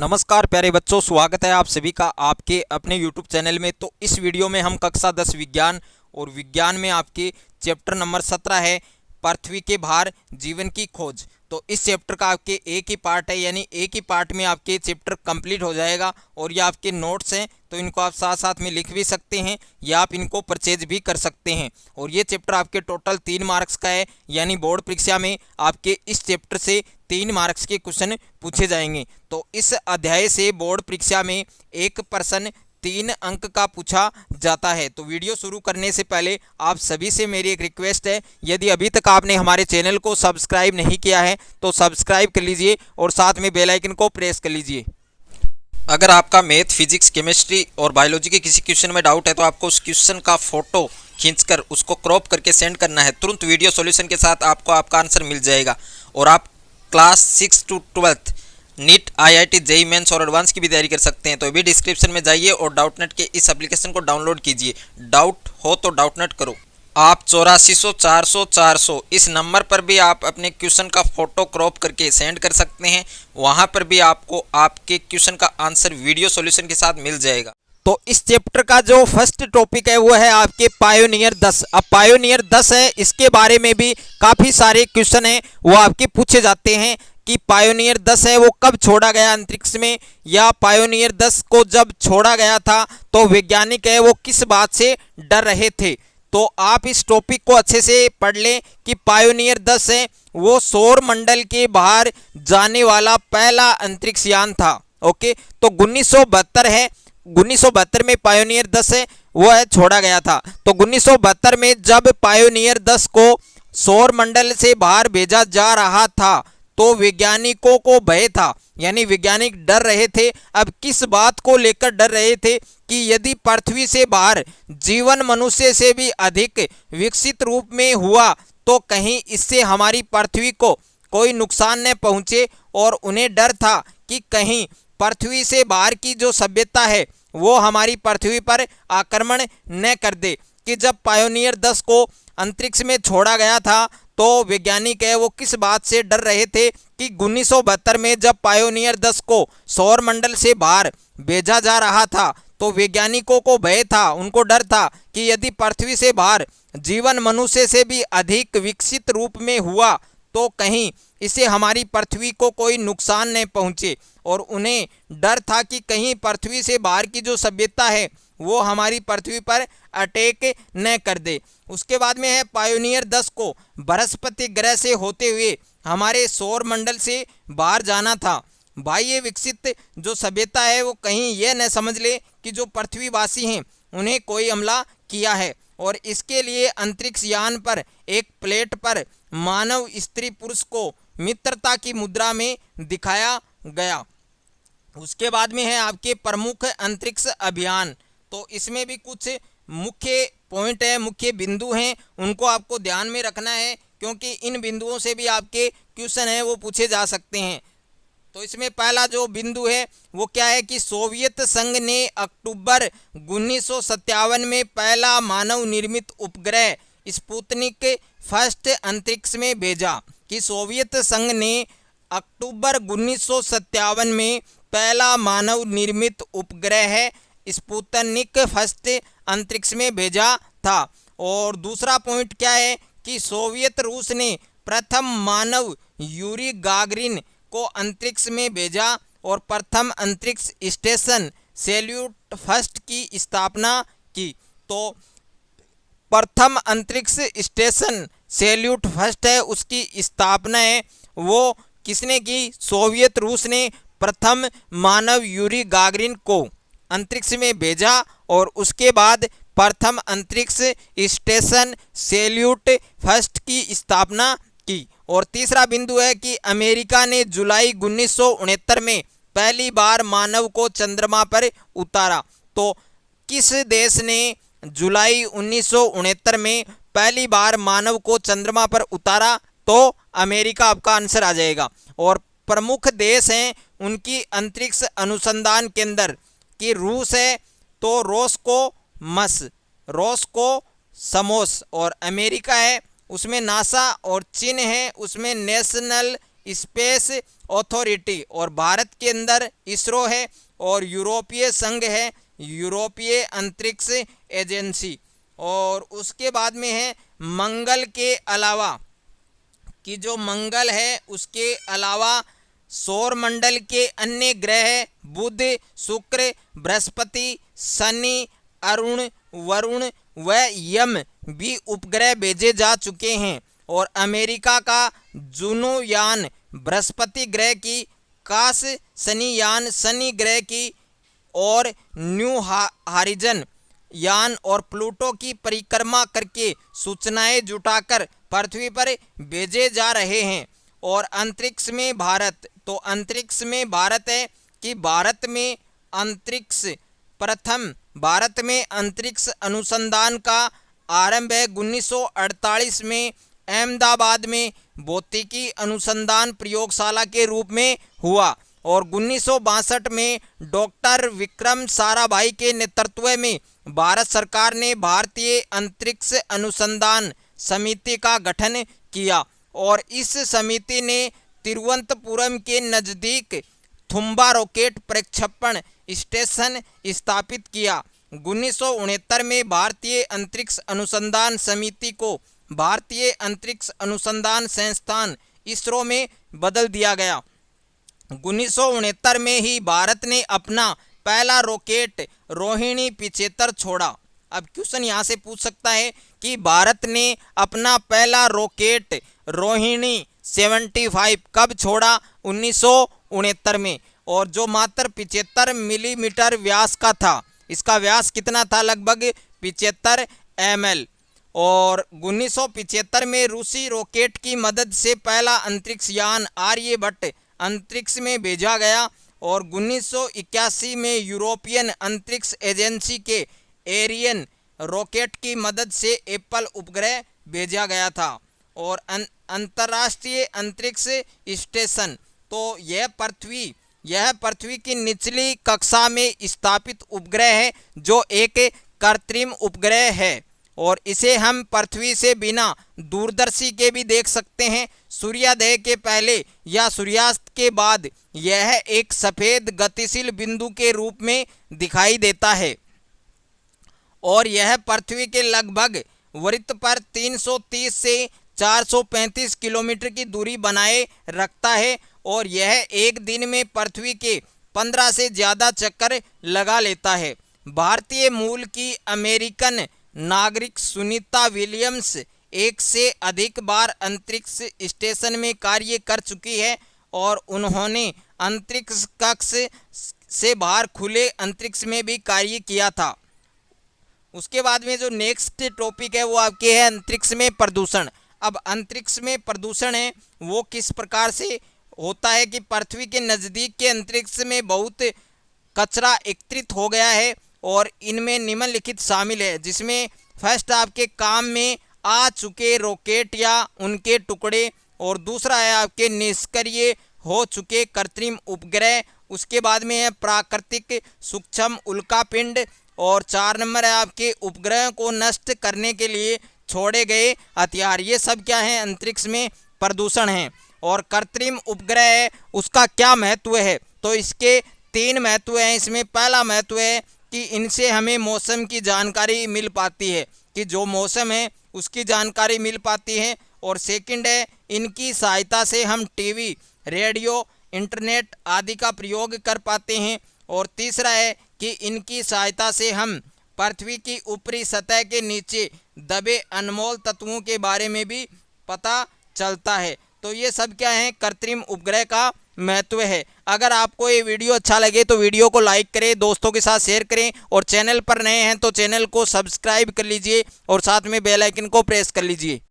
नमस्कार प्यारे बच्चों, स्वागत है आप सभी का आपके अपने YouTube चैनल में। तो इस वीडियो में हम कक्षा 10 विज्ञान और विज्ञान में आपके चैप्टर नंबर 17 है पृथ्वी के बाहर जीवन की खोज। तो इस चैप्टर का आपके एक ही पार्ट है, यानी एक ही पार्ट में आपके चैप्टर कंप्लीट हो जाएगा। और ये आपके नोट्स हैं तो इनको आप साथ साथ में लिख भी सकते हैं या आप इनको परचेज भी कर सकते हैं। और ये चैप्टर आपके टोटल 3 मार्क्स का है, यानी बोर्ड परीक्षा में आपके इस चैप्टर से 3 मार्क्स के क्वेश्चन पूछे जाएंगे। तो इस अध्याय से बोर्ड परीक्षा में एक प्रश्न 3 अंक का पूछा जाता है। तो वीडियो शुरू करने से पहले आप सभी से मेरी एक रिक्वेस्ट है, यदि अभी तक आपने हमारे चैनल को सब्सक्राइब नहीं किया है तो सब्सक्राइब कर लीजिए और साथ में बेल आइकन को प्रेस कर लीजिए। अगर आपका मैथ, फिजिक्स, केमिस्ट्री और बायोलॉजी के किसी क्वेश्चन में डाउट है तो आपको उस क्वेश्चन का फोटो खींचकर उसको क्रॉप करके सेंड करना है। तुरंत वीडियो सॉल्यूशन के साथ आपको आपका आंसर मिल जाएगा। और आप class 6 to 12 NEET, IIT, JEE mains और एडवांस की भी तैयारी कर सकते हैं। तो अभी डिस्क्रिप्शन में जाइए और डाउटनेट के इस एप्लीकेशन को डाउनलोड कीजिए। डाउट हो तो डाउटनेट करो। आप 8400 400 400 इस नंबर पर भी आप अपने क्वेश्चन का फोटो क्रॉप करके सेंड कर सकते हैं। वहां पर भी आपको आपके क्वेश्चन का आंसर वीडियो सॉल्यूशन के साथ मिल जाएगा। तो इस चैप्टर का जो फर्स्ट टॉपिक है वो है आपके पायोनियर 10। अब पायोनियर 10 है, इसके बारे में भी काफ़ी सारे क्वेश्चन हैं वो आपके पूछे जाते हैं कि पायोनियर 10 है वो कब छोड़ा गया अंतरिक्ष में, या पायोनियर 10 को जब छोड़ा गया था तो वैज्ञानिक है वो किस बात से डर रहे थे। तो आप इस टॉपिक को अच्छे से पढ़ लें कि पायोनियर 10 है वो सौर मंडल के बाहर जाने वाला पहला अंतरिक्ष यान था। ओके, तो 1972 है, 1972 में पायोनियर 10 है वो है छोड़ा गया था। तो 1972 में जब पायोनियर 10 को सौर मंडल से बाहर भेजा जा रहा था तो वैज्ञानिकों को भय था, यानी वैज्ञानिक डर रहे थे। अब किस बात को लेकर डर रहे थे कि यदि पृथ्वी से बाहर जीवन मनुष्य से भी अधिक विकसित रूप में हुआ तो कहीं इससे हमारी पृथ्वी को कोई नुकसान न पहुंचे। और उन्हें डर था कि कहीं पृथ्वी से बाहर की जो सभ्यता है वो हमारी पृथ्वी पर आक्रमण न कर दे। कि जब पायोनियर 10 को अंतरिक्ष में छोड़ा गया था तो वैज्ञानिक है वो किस बात से डर रहे थे कि 1972 में जब पायोनियर 10 को सौर मंडल से बाहर भेजा जा रहा था तो वैज्ञानिकों को भय था, उनको डर था कि यदि पृथ्वी से बाहर जीवन मनुष्य से भी अधिक विकसित रूप में हुआ तो कहीं इससे हमारी पृथ्वी को कोई नुकसान न पहुंचे। और उन्हें डर था कि कहीं पृथ्वी से बाहर की जो सभ्यता है वो हमारी पृथ्वी पर अटैक न कर दे। उसके बाद में है पायोनियर 10 को बृहस्पति ग्रह से होते हुए हमारे सौर मंडल से बाहर जाना था। भाई ये विकसित जो सभ्यता है वो कहीं ये न समझ ले कि जो पृथ्वीवासी हैं उन्हें कोई हमला किया है। और इसके लिए अंतरिक्ष यान पर एक प्लेट पर मानव स्त्री पुरुष को मित्रता की मुद्रा में दिखाया गया। उसके बाद में है आपके प्रमुख अंतरिक्ष अभियान। तो इसमें भी कुछ मुख्य पॉइंट है, मुख्य बिंदु हैं, उनको आपको ध्यान में रखना है क्योंकि इन बिंदुओं से भी आपके क्वेश्चन हैं वो पूछे जा सकते हैं। तो इसमें पहला जो बिंदु है वो क्या है कि सोवियत संघ ने अक्टूबर 1957 में पहला मानव निर्मित उपग्रह स्पुतनिक फर्स्ट अंतरिक्ष में भेजा। कि सोवियत संघ ने अक्टूबर 1957 में पहला मानव निर्मित उपग्रह स्पुतनिक फर्स्ट अंतरिक्ष में भेजा था। और दूसरा पॉइंट क्या है कि सोवियत रूस ने प्रथम मानव यूरी गागरिन को अंतरिक्ष में भेजा और प्रथम अंतरिक्ष स्टेशन सैल्यूट फर्स्ट की स्थापना की। तो प्रथम अंतरिक्ष स्टेशन सैल्यूट फर्स्ट है उसकी स्थापना है वो किसने की? सोवियत रूस ने प्रथम मानव यूरी गागरिन को अंतरिक्ष में भेजा और उसके बाद प्रथम अंतरिक्ष स्टेशन सैल्यूट फर्स्ट की स्थापना की। और तीसरा बिंदु है कि अमेरिका ने जुलाई 1969 में पहली बार मानव को चंद्रमा पर उतारा। तो किस देश ने जुलाई 1969 में पहली बार मानव को चंद्रमा पर उतारा? तो अमेरिका आपका आंसर आ जाएगा। और प्रमुख देश हैं उनकी अंतरिक्ष अनुसंधान केंद्र कि रूस है तो रोस्कोसमोस, और अमेरिका है उसमें नासा, और चीन है उसमें नेशनल स्पेस अथॉरिटी, और भारत के अंदर इसरो है, और यूरोपीय संघ है यूरोपीय अंतरिक्ष एजेंसी। और उसके बाद में है मंगल के अलावा, कि जो मंगल है उसके अलावा सौर मंडल के अन्य ग्रह बुध, शुक्र, बृहस्पति, शनि, अरुण, वरुण व यम भी उपग्रह भेजे जा चुके हैं। और अमेरिका का जुनो यान बृहस्पति ग्रह की, काश शनि यान शनि ग्रह की, और न्यू हारिजन यान और प्लूटो की परिक्रमा करके सूचनाएं जुटाकर पृथ्वी पर भेजे जा रहे हैं। और अंतरिक्ष में भारत, तो अंतरिक्ष में भारत है कि भारत में अंतरिक्ष अनुसंधान का आरंभ है 1948 में अहमदाबाद में भौतिकी अनुसंधान प्रयोगशाला के रूप में हुआ। और 1962 में डॉक्टर विक्रम साराभाई के नेतृत्व में भारत सरकार ने भारतीय अंतरिक्ष अनुसंधान समिति का गठन किया, और इस समिति ने तिरुवनंतपुरम के नज़दीक थुम्बा रॉकेट प्रक्षेपण स्टेशन स्थापित किया। 1969 में भारतीय अंतरिक्ष अनुसंधान समिति को भारतीय अंतरिक्ष अनुसंधान संस्थान इसरो में बदल दिया गया। 1969 में ही भारत ने अपना पहला रॉकेट रोहिणी 75 छोड़ा। अब क्वेश्चन यहाँ से पूछ सकता है कि भारत ने अपना पहला रॉकेट रोहिणी 75 कब छोड़ा? 1969 में, और जो मात्र 75 मिलीमीटर व्यास का था। इसका व्यास कितना था? लगभग 75 ml। और 1975 में रूसी रॉकेट की मदद से पहला अंतरिक्ष यान आर्यभट्ट अंतरिक्ष में भेजा गया, और 1981 में यूरोपियन अंतरिक्ष एजेंसी के एरियन रॉकेट की मदद से एप्पल उपग्रह भेजा गया था। और अंतर्राष्ट्रीय अंतरिक्ष स्टेशन, तो यह पृथ्वी की निचली कक्षा में स्थापित उपग्रह है, जो एक कृत्रिम उपग्रह है, और इसे हम पृथ्वी से बिना दूरदर्शी के भी देख सकते हैं। सूर्योदय के पहले या सूर्यास्त के बाद यह एक सफ़ेद गतिशील बिंदु के रूप में दिखाई देता है, और यह पृथ्वी के लगभग वृत्त पर 330 से 435 किलोमीटर की दूरी बनाए रखता है, और यह एक दिन में पृथ्वी के 15 से ज़्यादा चक्कर लगा लेता है। भारतीय मूल की अमेरिकन नागरिक सुनीता विलियम्स एक से अधिक बार अंतरिक्ष स्टेशन में कार्य कर चुकी है, और उन्होंने अंतरिक्ष कक्ष से बाहर खुले अंतरिक्ष में भी कार्य किया था। उसके बाद में जो नेक्स्ट टॉपिक है वो आपके है अंतरिक्ष में प्रदूषण। अब अंतरिक्ष में प्रदूषण है वो किस प्रकार से होता है कि पृथ्वी के नज़दीक के अंतरिक्ष में बहुत कचरा एकत्रित हो गया है, और इनमें निम्नलिखित शामिल है, जिसमें फर्स्ट आपके काम में आ चुके रॉकेट या उनके टुकड़े, और दूसरा है आपके निष्क्रिय हो चुके कृत्रिम उपग्रह, उसके बाद में है प्राकृतिक सूक्ष्म उल्कापिंड, और 4 नंबर है आपके उपग्रह को नष्ट करने के लिए छोड़े गए हथियार। ये सब क्या है? अंतरिक्ष में प्रदूषण है। और कृत्रिम उपग्रह है उसका क्या महत्व है? तो इसके 3 महत्व हैं। इसमें पहला महत्व है कि इनसे हमें मौसम की जानकारी मिल पाती है, कि जो मौसम है उसकी जानकारी मिल पाती है। और सेकंड है इनकी सहायता से हम टीवी, रेडियो, इंटरनेट आदि का प्रयोग कर पाते हैं। और तीसरा है कि इनकी सहायता से हम पृथ्वी की ऊपरी सतह के नीचे दबे अनमोल तत्वों के बारे में भी पता चलता है। तो ये सब क्या है? कृत्रिम उपग्रह का महत्व है। अगर आपको ये वीडियो अच्छा लगे तो वीडियो को लाइक करें, दोस्तों के साथ शेयर करें, और चैनल पर नए हैं तो चैनल को सब्सक्राइब कर लीजिए, और साथ में बेल आइकन को प्रेस कर लीजिए।